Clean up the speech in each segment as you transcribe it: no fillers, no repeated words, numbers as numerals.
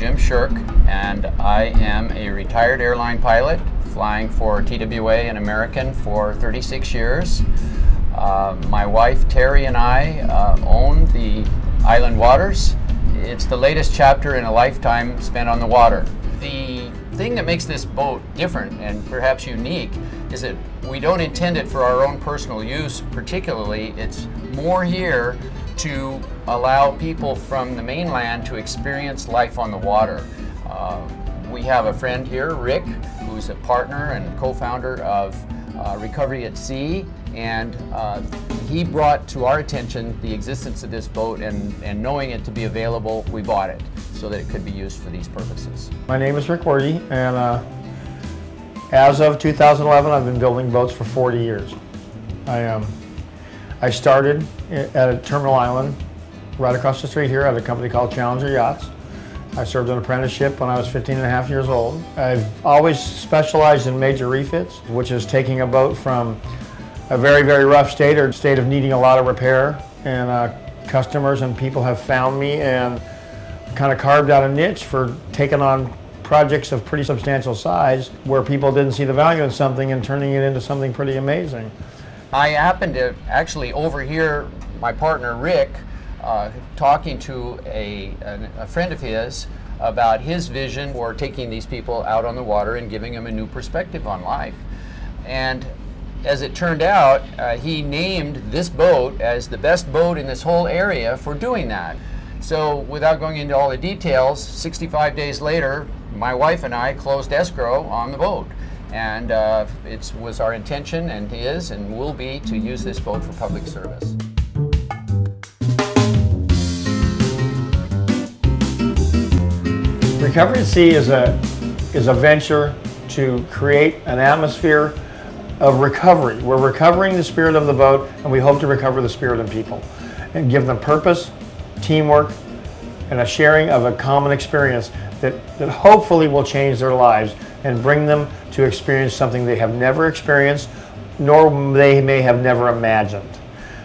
Jim Shirk, and I am a retired airline pilot flying for TWA and American for 36 years. My wife Terry and I own the Island Waters. It's the latest chapter in a lifetime spent on the water. The thing that makes this boat different and perhaps unique is that we don't intend it for our own personal use particularly. It's more here to allow people from the mainland to experience life on the water. We have a friend here, Rick, who's a partner and co-founder of Recovery at Sea, and he brought to our attention the existence of this boat, and knowing it to be available, we bought it so that it could be used for these purposes. My name is Rick Werdy, and as of 2011, I've been building boats for 40 years. I started at Terminal Island, right across the street here at a company called Challenger Yachts. I served an apprenticeship when I was 15 and a half years old. I've always specialized in major refits, which is taking a boat from a very, very rough state or state of needing a lot of repair. And customers and people have found me and kind of carved out a niche for taking on projects of pretty substantial size where people didn't see the value in something and turning it into something pretty amazing. I happened to actually overhear my partner Rick talking to a friend of his about his vision for taking these people out on the water and giving them a new perspective on life. And as it turned out, he named this boat as the best boat in this whole area for doing that. So without going into all the details, 65 days later, my wife and I closed escrow on the boat. And it was our intention, and is and will be, to use this boat for public service. Recovery at Sea is a venture to create an atmosphere of recovery. We're recovering the spirit of the boat, and we hope to recover the spirit in people and give them purpose, teamwork, and a sharing of a common experience that hopefully will change their lives and bring them to experience something they have never experienced, nor they may have never imagined.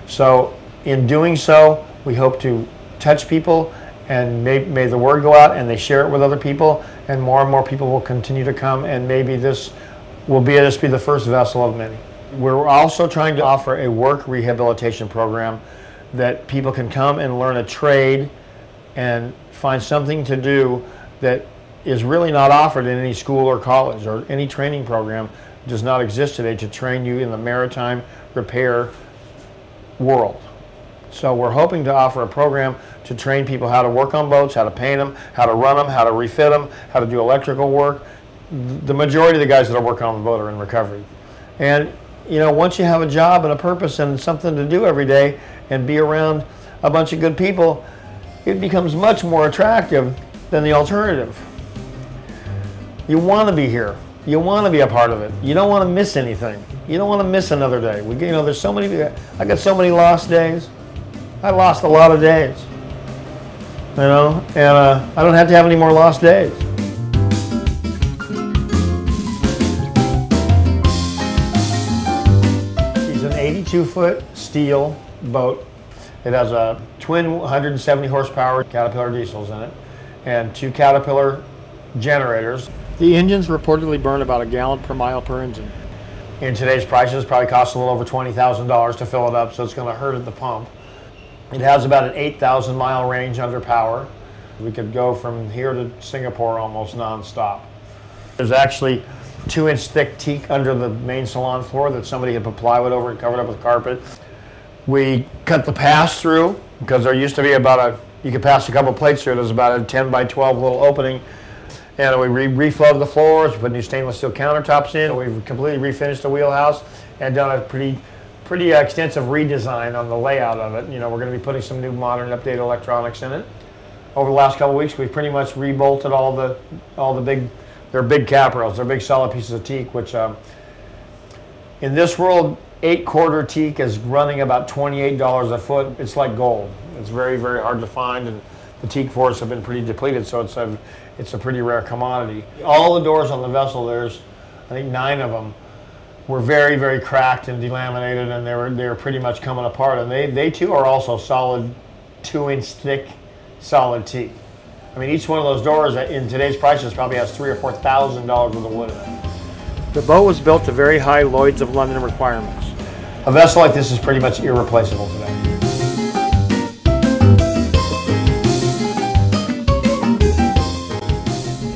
So in doing so, we hope to touch people, and may the word go out and they share it with other people, and more people will continue to come, and maybe this will be the first vessel of many. We're also trying to offer a work rehabilitation program that people can come and learn a trade and find something to do that is really not offered in any school or college, or any training program does not exist today to train you in the maritime repair world. So we're hoping to offer a program to train people how to work on boats, how to paint them, how to run them, how to refit them, how to do electrical work. The majority of the guys that are working on the boat are in recovery. And you know, once you have a job and a purpose and something to do every day and be around a bunch of good people, it becomes much more attractive than the alternative. You want to be here. You want to be a part of it. You don't want to miss anything. You don't want to miss another day. There's so many. I got so many lost days. I lost a lot of days. And I don't have to have any more lost days. It's an 82-foot steel boat. It has a twin 170 horsepower Caterpillar diesels in it, and 2 Caterpillar generators. The engines reportedly burn about 1 gallon per mile per engine. In today's prices, it probably costs a little over $20,000 to fill it up, so it's going to hurt at the pump. It has about an 8,000 mile range under power. We could go from here to Singapore almost non-stop. There's actually 2-inch thick teak under the main salon floor that somebody had put plywood over and covered up with carpet. We cut the pass through because there used to be you could pass a couple plates through. There's about a 10 by 12 little opening. And we reflowed the floors, put new stainless steel countertops in. We've completely refinished the wheelhouse and done a pretty extensive redesign on the layout of it. We're going to be putting some new modern updated electronics in it. Over the last couple of weeks, we've pretty much rebolted all the big, they're big cap rails, they're big solid pieces of teak, which in this world, 8-quarter teak is running about $28 a foot. It's like gold. It's very, very hard to find, and the teak forests have been pretty depleted, so it's a pretty rare commodity. All the doors on the vessel, there's I think 9 of them, were very, very cracked and delaminated, and they were pretty much coming apart. And they too are also solid 2-inch thick solid teak. I mean, each one of those doors in today's prices probably has $3,000 or $4,000 worth of wood in it. The boat was built to very high Lloyd's of London requirements. A vessel like this is pretty much irreplaceable today.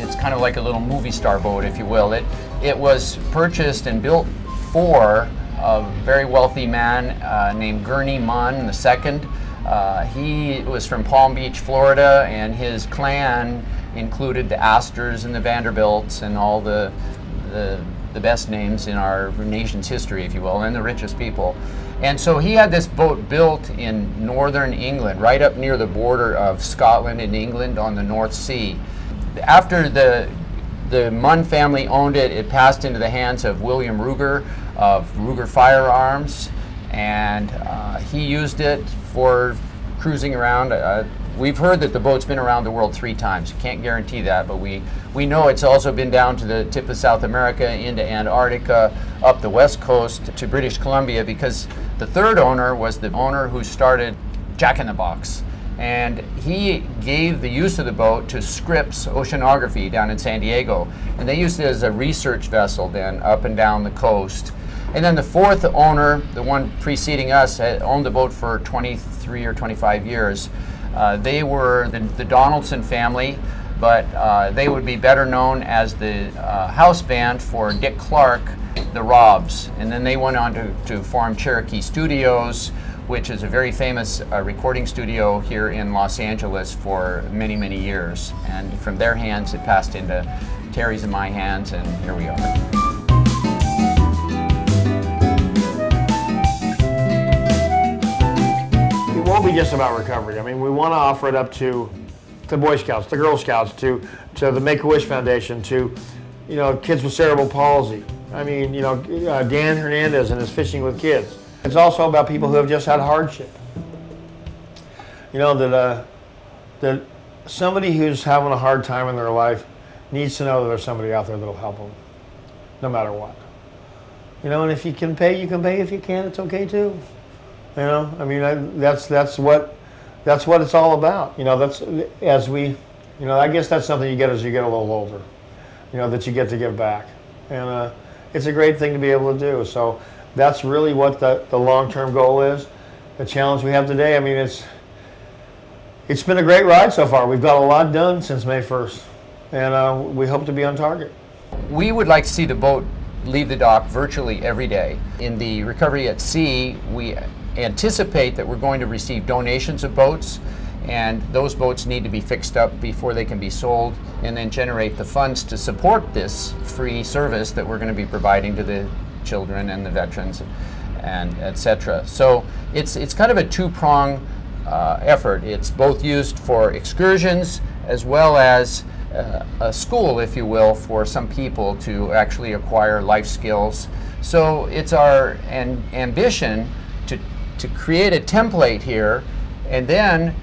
It's kind of like a little movie star boat, if you will. It was purchased and built for a very wealthy man named Gurney Munn II. He was from Palm Beach, Florida, and his clan included the Astors and the Vanderbilts and all the best names in our nation's history, if you will, and the richest people. And so he had this boat built in northern England, right up near the border of Scotland and England on the North Sea. After the Munn family owned it, it passed into the hands of William Ruger of Ruger Firearms, and he used it for cruising around. We've heard that the boat's been around the world 3 times. Can't guarantee that, but we know it's also been down to the tip of South America, into Antarctica, up the west coast to British Columbia, because the third owner was the owner who started Jack in the Box. And he gave the use of the boat to Scripps Oceanography down in San Diego. And they used it as a research vessel then up and down the coast. And then the fourth owner, the one preceding us, had owned the boat for 23 or 25 years. They were the Donaldson family, but they would be better known as the house band for Dick Clark, the Robs. And then they went on to form Cherokee Studios, which is a very famous recording studio here in Los Angeles for many, many years. And from their hands, it passed into Terry's and my hands, and here we are. It won't be just about recovery. I mean, we want to offer it up to the Boy Scouts, the Girl Scouts, to the Make-A-Wish Foundation, to, you know, kids with cerebral palsy. I mean, you know, Dan Hernandez and his Fishing with Kids. It's also about people who have just had hardship. You know, that somebody who's having a hard time in their life needs to know that there's somebody out there that'll help them, no matter what. You know, and if you can pay, you can pay. If you can't, it's okay too. You know, I mean, that's what it's all about. You know, I guess that's something you get as you get a little older. You know, that you get to give back, and it's a great thing to be able to do. So that's really what the long-term goal is. The challenge we have today. I mean, it's been a great ride so far. We've got a lot done since May 1st, and we hope to be on target. We would like to see the boat leave the dock virtually every day. In the Recovery at Sea, we anticipate that we're going to receive donations of boats, and those boats need to be fixed up before they can be sold, and then generate the funds to support this free service that we're going to be providing to the children and the veterans and etc. So it's kind of a two-prong effort. It's both used for excursions as well as a school, if you will, for some people to actually acquire life skills. So it's our ambition to create a template here and then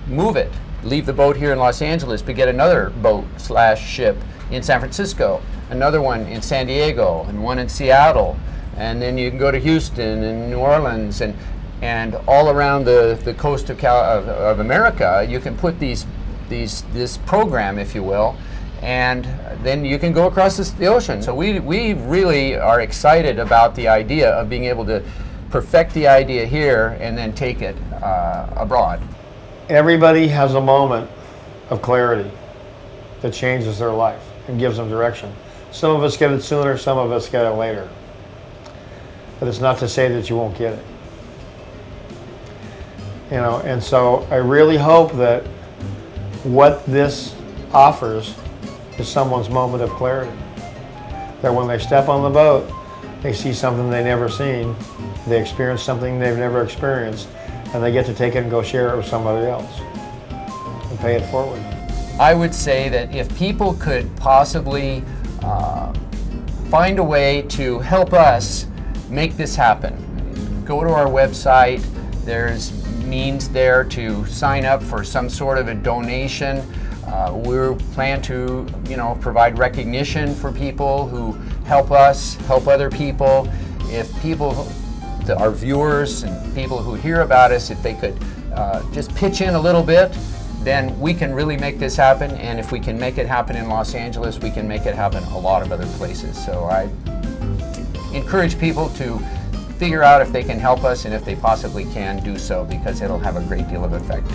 move it. Leave the boat here in Los Angeles, but get another boat / ship in San Francisco, another one in San Diego, and one in Seattle, and then you can go to Houston and New Orleans and all around the coast of America. You can put this program, if you will, and then you can go across the ocean. So we really are excited about the idea of being able to perfect the idea here and then take it abroad. Everybody has a moment of clarity that changes their life and gives them direction. Some of us get it sooner, some of us get it later. But it's not to say that you won't get it. You know, and so I really hope that what this offers is someone's moment of clarity. That when they step on the boat, they see something they've never seen, they experience something they've never experienced, and they get to take it and go share it with somebody else and pay it forward. I would say that if people could possibly find a way to help us make this happen, go to our website. There's means there to sign up for some sort of a donation. We plan to, provide recognition for people who help us, help other people. If people, our viewers and people who hear about us, if they could just pitch in a little bit, then we can really make this happen. And if we can make it happen in Los Angeles, we can make it happen a lot of other places. So I encourage people to figure out if they can help us, and if they possibly can, do so, because it'll have a great deal of effect.